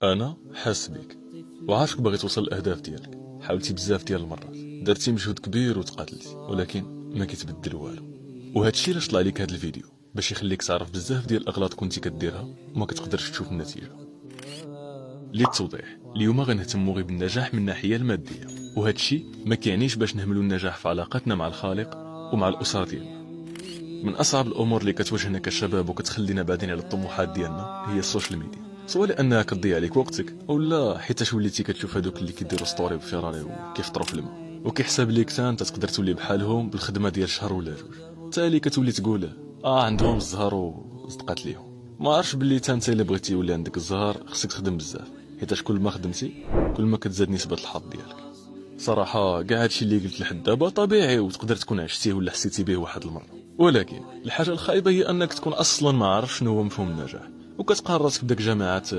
انا حاس بيك وعارفك باغي توصل للاهداف ديالك. حاولتي بزاف ديال المرات، درتي مجهود كبير وتقاتلتي، ولكن ما كيتبدل والو. وهذا الشيء علاش طلع ليك هذا الفيديو، باش يخليك تعرف بزاف ديال الاغلاط كنتي كديرها وما كتقدرش تشوف النتيجه. للتوضيح، اليوم غنهتموا غير بالنجاح من الناحيه الماديه، وهذا الشيء ما كيعنيش باش نهملوا النجاح في علاقاتنا مع الخالق ومع الاسره ديالنا. من اصعب الامور اللي كتواجهنا كشباب وكتخلينا بعدين على الطموحات ديالنا هي السوشيال ميديا، سواء لانها كتضيع عليك وقتك ولا حيت وليتي كتشوف هذوك اللي كيديروا ستوري بفيراري وكيفطروا في الماء وكيحسب ليك انت تقدر تولي بحالهم بالخدمه ديال شهر ولا جوج. تالي كتولي تقول عندهم الزهر وصدقات ليهم. ما عرفش باللي انت اللي بغيتي يولي عندك الزهر خصك تخدم بزاف، حيت كل ما خدمتي كل ما كتزاد نسبه الحظ ديالك. صراحه كاع هادشي اللي قلت لحد دابا طبيعي وتقدر تكون عشتيه ولا حسيتي به واحد المره، ولكن الحاجه الخايبه هي انك تكون اصلا ما عارف شنو هو مفهوم النجاح، وكتقارن راسك بداك جماعات